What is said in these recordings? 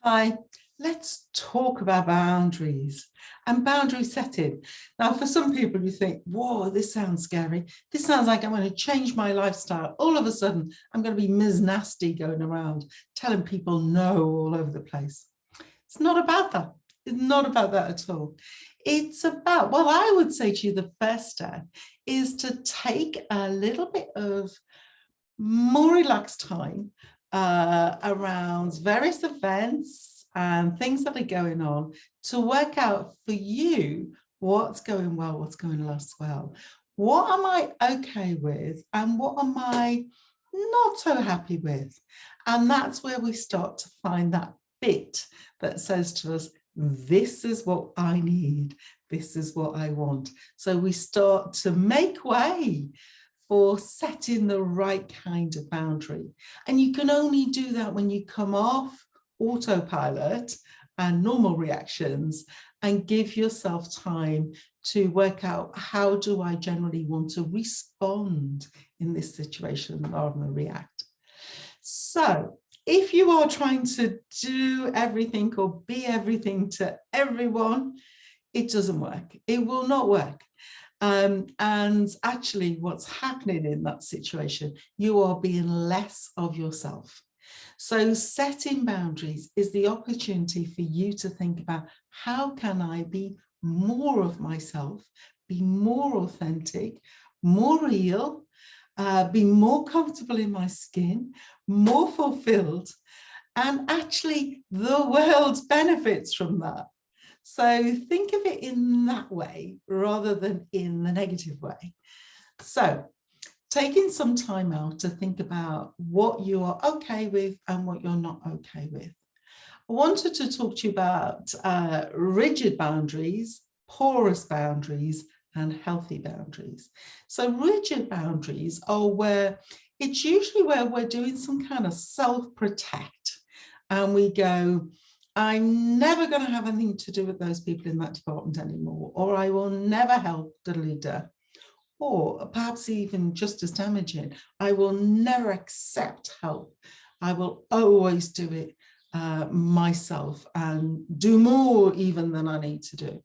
Hi, let's talk about boundaries and boundary setting. Now, for some people, you think, whoa, this sounds scary. This sounds like I'm going to change my lifestyle. All of a sudden, I'm going to be Ms. Nasty going around telling people no all over the place. It's not about that. It's not about that at all. It's about, well, I would say to you, the first step is to take a little bit of more relaxed time around various events and things that are going on to work out for you what's going well, what's going less well. What am I okay with and what am I not so happy with? And that's where we start to find that bit that says to us, this is what I need, this is what I want. So we start to make way for setting the right kind of boundary. And you can only do that when you come off autopilot and normal reactions and give yourself time to work out, how do I generally want to respond in this situation rather than react? So if you are trying to do everything or be everything to everyone, it doesn't work. It will not work. And actually what's happening in that situation, you are being less of yourself. So setting boundaries is the opportunity for you to think about, how can I be more of myself, be more authentic, more real, be more comfortable in my skin, more fulfilled, and actually the world benefits from that. So think of it in that way rather than in the negative way. So taking some time out to think about what you are okay with and what you're not okay with. I wanted to talk to you about rigid boundaries, porous boundaries, and healthy boundaries. So rigid boundaries are where it's usually where we're doing some kind of self-protect and we go, I'm never going to have anything to do with those people in that department anymore, or I will never help the leader, or perhaps even just as damaging, I will never accept help. I will always do it myself and do more even than I need to do.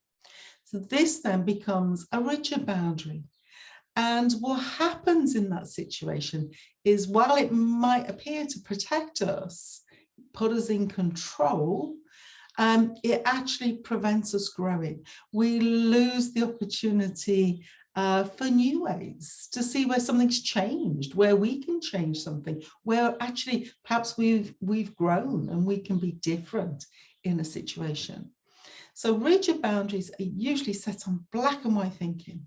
So this then becomes a rigid boundary. And what happens in that situation is, while it might appear to protect us, put us in control, it actually prevents us growing. We lose the opportunity for new ways to see where something's changed, where we can change something, where actually perhaps we've grown and we can be different in a situation. So rigid boundaries are usually set on black and white thinking.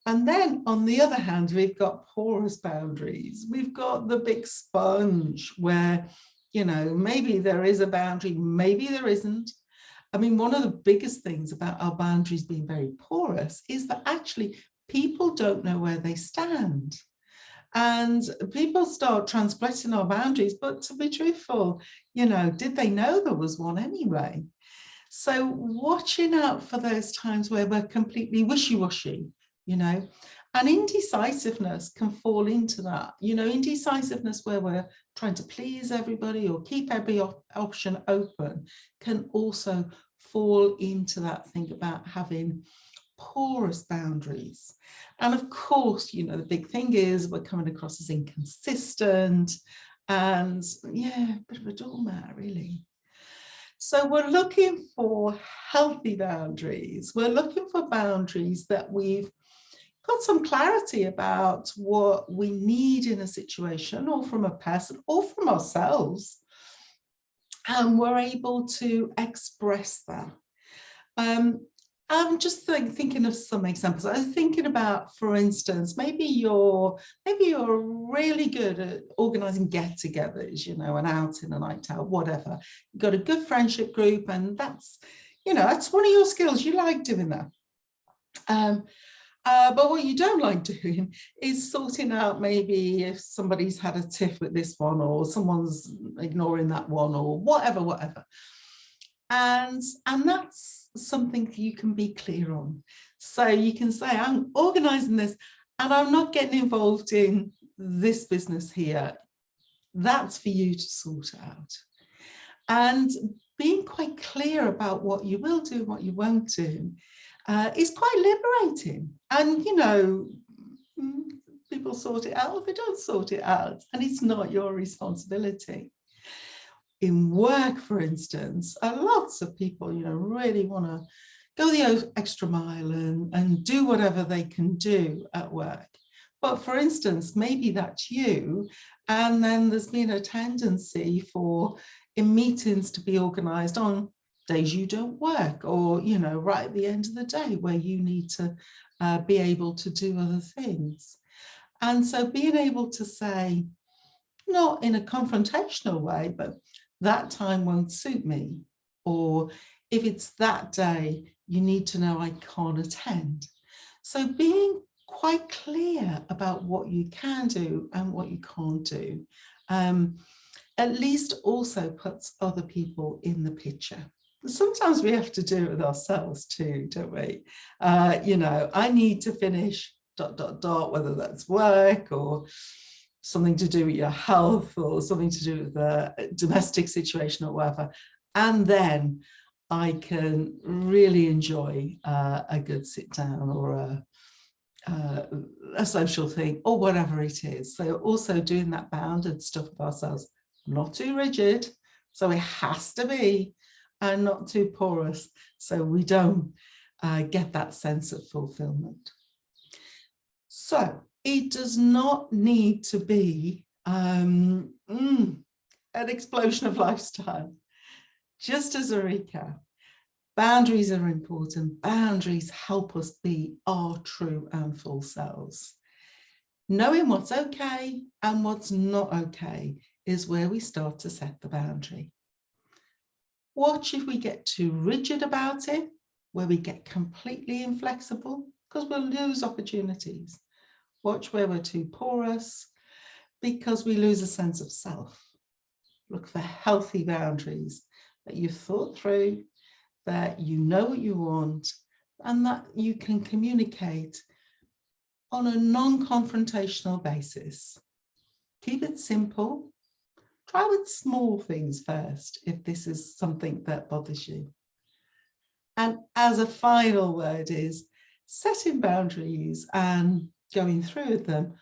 And then on the other hand, we've got porous boundaries. We've got the big sponge where, you know, maybe there is a boundary, maybe there isn't. I mean, one of the biggest things about our boundaries being very porous is that actually people don't know where they stand. And people start transgressing our boundaries, but to be truthful, you know, did they know there was one anyway? So watching out for those times where we're completely wishy-washy, you know, and indecisiveness can fall into that, you know, indecisiveness where we're trying to please everybody or keep every option open can also fall into that thing about having porous boundaries. And of course, you know, the big thing is we're coming across as inconsistent and yeah, a bit of a doormat really. So we're looking for healthy boundaries. We're looking for boundaries that we've got some clarity about what we need in a situation or from a person or from ourselves. And we're able to express that. I'm just thinking of some examples. I was thinking about, for instance, maybe you're really good at organizing get-togethers, you know, an outing, a night out, whatever. You've got a good friendship group, and that's, you know, that's one of your skills. You like doing that. But what you don't like doing is sorting out maybe if somebody's had a tiff with this one or someone's ignoring that one or whatever. And that's something you can be clear on. So you can say, I'm organizing this and I'm not getting involved in this business here. That's for you to sort out. And being quite clear about what you will do, what you won't do, is quite liberating. And, you know, people sort it out or they don't sort it out, and it's not your responsibility. In work, for instance, lots of people, you know, really want to go the extra mile and do whatever they can do at work. But for instance, maybe that's you, and then there's been a tendency for in meetings to be organized on days you don't work, or, you know, right at the end of the day where you need to be able to do other things. And so being able to say, not in a confrontational way, but that time won't suit me, or if it's that day, you need to know I can't attend. So being quite clear about what you can do and what you can't do, at least also puts other people in the picture. Sometimes we have to do it with ourselves too, don't we? You know, I need to finish ... whether that's work or something to do with your health or something to do with the domestic situation or whatever. And then I can really enjoy a good sit down or a social thing or whatever it is. So also doing that bounded stuff of ourselves, not too rigid, so it has to be, and not too porous, so we don't get that sense of fulfillment. So it does not need to be an explosion of lifestyle. Just as a recap, boundaries are important. Boundaries help us be our true and full selves. Knowing what's okay and what's not okay is where we start to set the boundary. Watch if we get too rigid about it, where we get completely inflexible, because we'll lose opportunities. Watch where we're too porous, because we lose a sense of self. Look for healthy boundaries that you've thought through, that you know what you want, and that you can communicate on a non-confrontational basis. Keep it simple. Try with small things first if this is something that bothers you. And as a final word is, setting boundaries and going through with them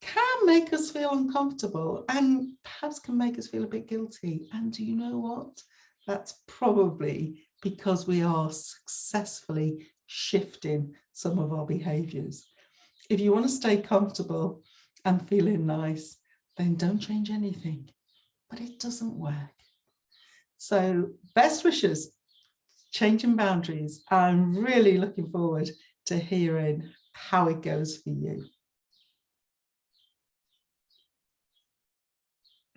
can make us feel uncomfortable and perhaps can make us feel a bit guilty. And do you know what? That's probably because we are successfully shifting some of our behaviors. If you want to stay comfortable and feeling nice, then don't change anything. But it doesn't work. So best wishes, changing boundaries. I'm really looking forward to hearing how it goes for you.